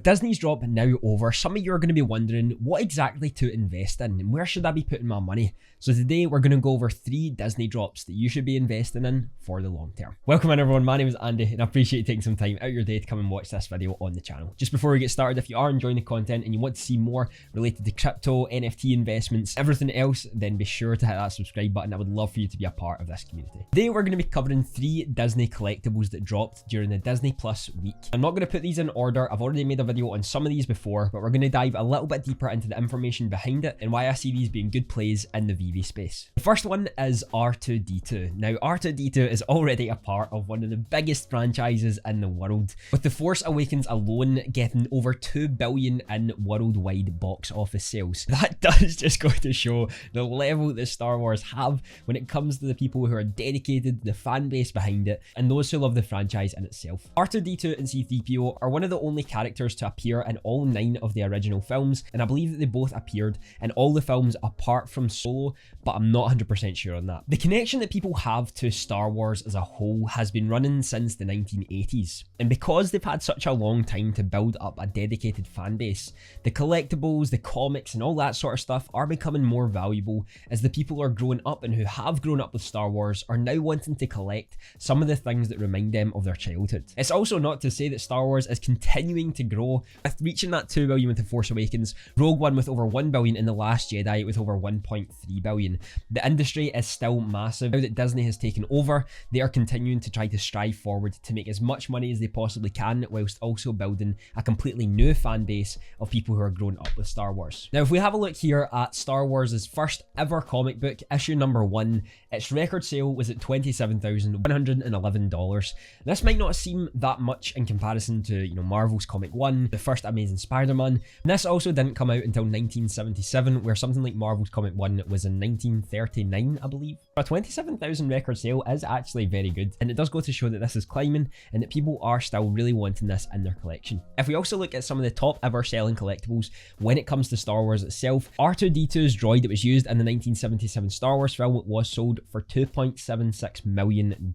With Disney's drop now over, some of you are going to be wondering what exactly to invest in and where should I be putting my money. So today we're going to go over 3 Disney drops that you should be investing in for the long term. Welcome in everyone, my name is Andy and I appreciate you taking some time out of your day to come and watch this video on the channel. Just before we get started, if you are enjoying the content and you want to see more related to crypto, NFT investments, everything else, then be sure to hit that subscribe button. I would love for you to be a part of this community. Today we're going to be covering 3 Disney collectibles that dropped during the Disney Plus week. I'm not going to put these in order. I've already made a video on some of these before, but we're going to dive a little bit deeper into the information behind it and why I see these being good plays in the Veve space. The first one is R2-D2. Now, R2-D2 is already a part of one of the biggest franchises in the world, with The Force Awakens alone getting over 2 billion in worldwide box office sales. That does just go to show the level that Star Wars have when it comes to the people who are dedicated, the fan base behind it, and those who love the franchise in itself. R2-D2 and C-3PO are one of the only characters to appear in all 9 of the original films, and I believe that they both appeared in all the films apart from Solo, but I'm not 100% sure on that. The connection that people have to Star Wars as a whole has been running since the 1980s, and because they've had such a long time to build up a dedicated fan base, the collectibles, the comics and all that sort of stuff are becoming more valuable as the people are growing up and who have grown up with Star Wars are now wanting to collect some of the things that remind them of their childhood. It's also not to say that Star Wars is continuing to grow, with reaching that 2 billion with The Force Awakens, Rogue One with over 1 billion and The Last Jedi with over 1.3 billion. The industry is still massive. Now that Disney has taken over, they are continuing to try to strive forward to make as much money as they possibly can, whilst also building a completely new fan base of people who are growing up with Star Wars. Now, if we have a look here at Star Wars' first ever comic book, issue number 1, its record sale was at $27,111. This might not seem that much in comparison to, Marvel's Comic 1, the first Amazing Spider-Man. And this also didn't come out until 1977, where something like Marvel's Comic 1 was in 1939, I believe. A 27,000 record sale is actually very good, and it does go to show that this is climbing and that people are still really wanting this in their collection. If we also look at some of the top ever selling collectibles when it comes to Star Wars itself, R2-D2's droid that was used in the 1977 Star Wars film was sold for $2.76 million,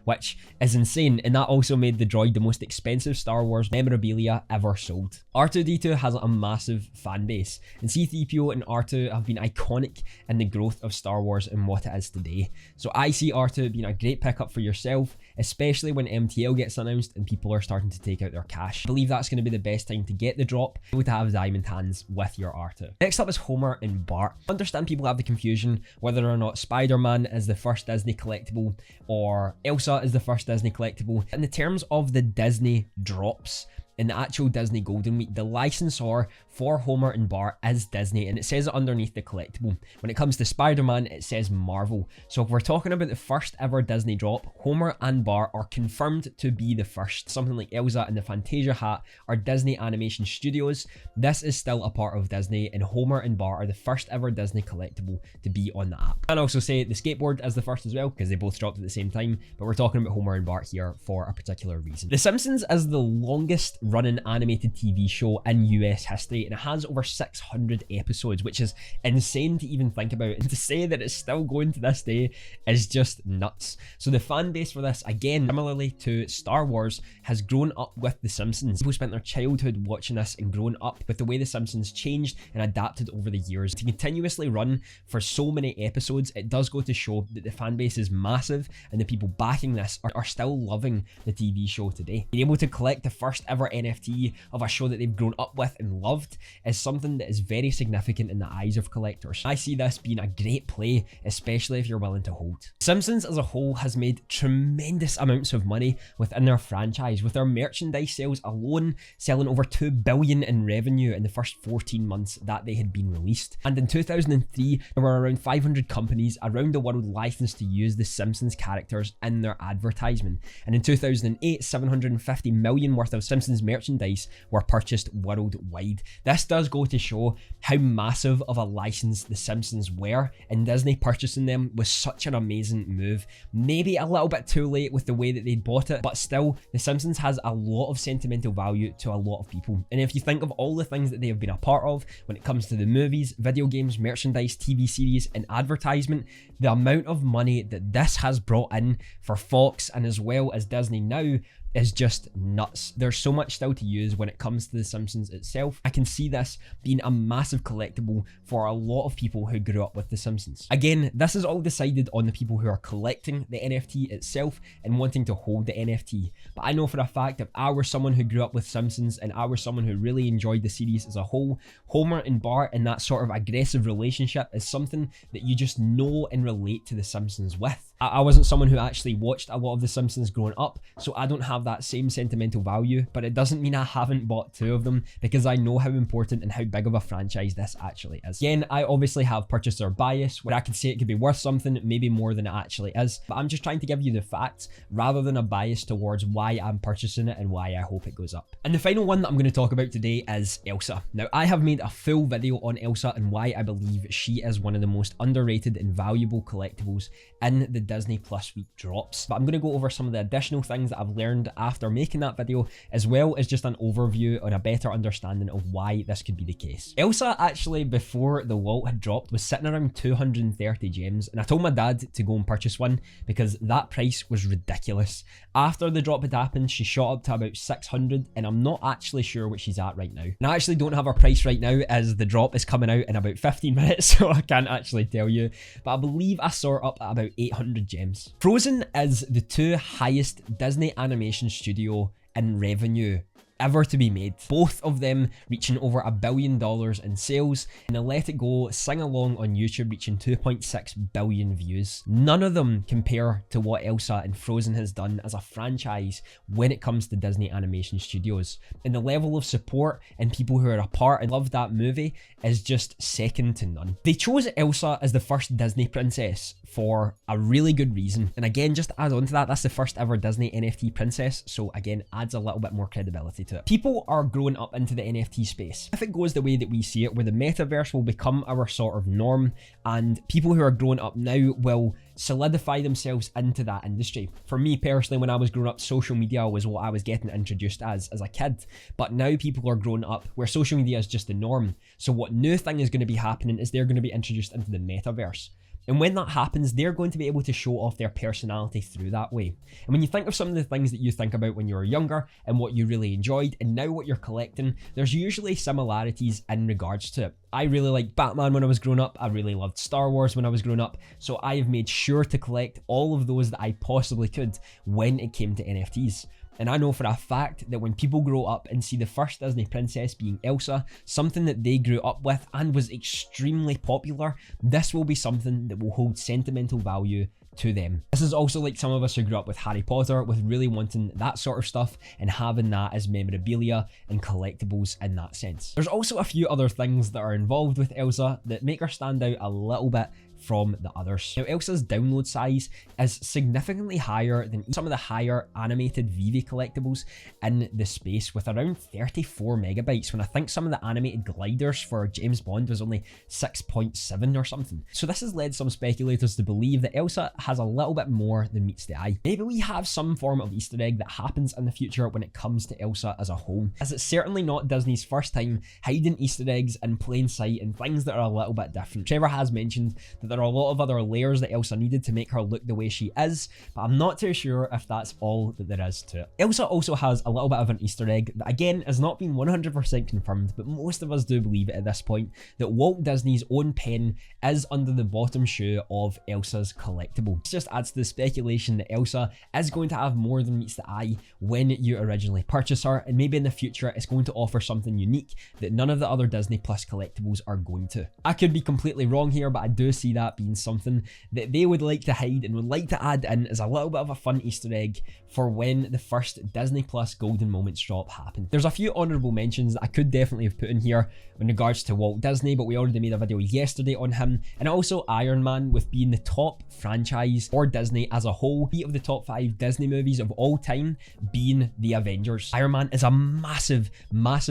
which is insane, and that also made the droid the most expensive Star Wars memorabilia ever sold. R2-D2 has a massive fan base, and C-3PO and R2 have been iconic in the growth of Star Wars and what it is today. So I see R2 being a great pickup for yourself, especially when MTL gets announced and people are starting to take out their cash. I believe that's going to be the best time to get the drop, able to have diamond hands with your R2. Next up is Homer and Bart. I understand people have the confusion whether or not Spider-Man is the first Disney collectible or Elsa is the first Disney collectible. In the terms of the Disney drops, in the actual Disney Golden Week, the licensor for Homer and Bart is Disney, and it says it underneath the collectible. When it comes to Spider-Man, it says Marvel. So if we're talking about the first ever Disney drop, Homer and Bart are confirmed to be the first. Something like Elsa and the Fantasia hat are Disney Animation Studios. This is still a part of Disney, and Homer and Bart are the first ever Disney collectible to be on the app. And also say the skateboard is the first as well, because they both dropped at the same time, but we're talking about Homer and Bart here for a particular reason. The Simpsons is the longest running animated TV show in US history, and it has over 600 episodes, which is insane to even think about, and to say that it's still going to this day is just nuts. So the fan base for this, again, similarly to Star Wars, has grown up with The Simpsons. People spent their childhood watching this and grown up with the way The Simpsons changed and adapted over the years. To continuously run for so many episodes, it does go to show that the fan base is massive, and the people backing this are still loving the TV show today. Being able to collect the first ever NFT of a show that they've grown up with and loved is something that is very significant in the eyes of collectors. I see this being a great play, especially if you're willing to hold. Simpsons as a whole has made tremendous amounts of money within their franchise, with their merchandise sales alone selling over 2 billion in revenue in the first 14 months that they had been released. And in 2003, there were around 500 companies around the world licensed to use the Simpsons characters in their advertisement. And in 2008, 750 million worth of Simpsons merchandise were purchased worldwide. This does go to show how massive of a license the Simpsons were, and Disney purchasing them was such an amazing move. Maybe a little bit too late with the way that they bought it, but still, the Simpsons has a lot of sentimental value to a lot of people. And if you think of all the things that they have been a part of when it comes to the movies, video games, merchandise, TV series and advertisement, the amount of money that this has brought in for Fox and as well as Disney now is just nuts. There's so much still to use when it comes to The Simpsons itself. I can see this being a massive collectible for a lot of people who grew up with The Simpsons. Again, this is all decided on the people who are collecting the NFT itself and wanting to hold the NFT. But I know for a fact if I were someone who grew up with Simpsons and I were someone who really enjoyed the series as a whole, Homer and Bart and that sort of aggressive relationship is something that you just know and relate to The Simpsons with. I wasn't someone who actually watched a lot of The Simpsons growing up, so I don't have that same sentimental value, but it doesn't mean I haven't bought 2 of them because I know how important and how big of a franchise this actually is. Again, I obviously have purchaser bias where I can say it could be worth something, maybe more than it actually is, but I'm just trying to give you the facts rather than a bias towards why I'm purchasing it and why I hope it goes up. And the final one that I'm going to talk about today is Elsa. Now, I have made a full video on Elsa and why I believe she is one of the most underrated and valuable collectibles in the Disney Plus week drops. But I'm going to go over some of the additional things that I've learned after making that video, as well as just an overview on a better understanding of why this could be the case. Elsa actually, before the Walt had dropped, was sitting around 230 gems, and I told my dad to go and purchase one because that price was ridiculous. After the drop had happened, she shot up to about 600, and I'm not actually sure what she's at right now. And I actually don't have her price right now as the drop is coming out in about 15 minutes, so I can't actually tell you, but I believe I saw her up at about 800 gems. Frozen is the 2 highest Disney animation studio in revenue ever to be made. Both of them reaching over $1 billion in sales, and the Let It Go sing along on YouTube reaching 2.6 billion views. None of them compare to what Elsa and Frozen has done as a franchise when it comes to Disney Animation Studios. And the level of support and people who are a part and love that movie is just second to none. They chose Elsa as the first Disney princess for a really good reason. And again, just to add on to that, that's the first ever Disney NFT princess, so again, adds a little bit more credibility to it. People are growing up into the NFT space. If it goes the way that we see it, where the metaverse will become our sort of norm, and people who are growing up now will solidify themselves into that industry. For me personally, when I was growing up, social media was what I was getting introduced as a kid. But now people are growing up where social media is just the norm. So what new thing is going to be happening is they're going to be introduced into the metaverse. And when that happens, they're going to be able to show off their personality through that way. And when you think of some of the things that you think about when you were younger and what you really enjoyed and now what you're collecting, there's usually similarities in regards to it. I really liked Batman when I was growing up. I really loved Star Wars when I was growing up. So I have made sure to collect all of those that I possibly could when it came to NFTs. And I know for a fact that when people grow up and see the first Disney princess being Elsa, something that they grew up with and was extremely popular, this will be something that will hold sentimental value to them. This is also like some of us who grew up with Harry Potter, with really wanting that sort of stuff and having that as memorabilia and collectibles in that sense. There's also a few other things that are involved with Elsa that make her stand out a little bit from the others. Now, Elsa's download size is significantly higher than some of the higher animated Veve collectibles in the space, with around 34 megabytes, when I think some of the animated gliders for James Bond was only 6.7 or something. So this has led some speculators to believe that Elsa has a little bit more than meets the eye. Maybe we have some form of Easter egg that happens in the future when it comes to Elsa as a whole, as it's certainly not Disney's first time hiding Easter eggs in plain sight and things that are a little bit different. Trevor has mentioned that there are a lot of other layers that Elsa needed to make her look the way she is, but I'm not too sure if that's all that there is to it. Elsa also has a little bit of an Easter egg that again has not been 100% confirmed, but most of us do believe it at this point, that Walt Disney's own pen is under the bottom shoe of Elsa's collectible. This just adds to the speculation that Elsa is going to have more than meets the eye when you originally purchase her, and maybe in the future it's going to offer something unique that none of the other Disney Plus collectibles are going to. I could be completely wrong here, but I do see that being something that they would like to hide and would like to add in as a little bit of a fun Easter egg for when the first Disney Plus Golden Moments drop happened. There's a few honorable mentions that I could definitely have put in here in regards to Walt Disney, but we already made a video yesterday on him, and also Iron Man, with being the top franchise for Disney as a whole, 3 of the top 5 Disney movies of all time being the Avengers. Iron Man is a massive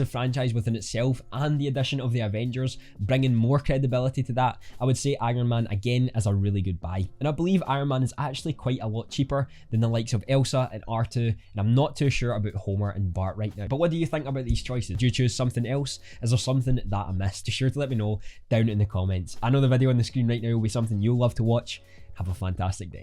franchise within itself, and the addition of the Avengers bringing more credibility to that, I would say Iron Man again is a really good buy. And I believe Iron Man is actually quite a lot cheaper than the likes of Elsa and R2, and I'm not too sure about Homer and Bart right now. But what do you think about these choices? Do you choose something else? Is there something that I missed? Be sure to let me know down in the comments. I know the video on the screen right now will be something you'll love to watch. Have a fantastic day.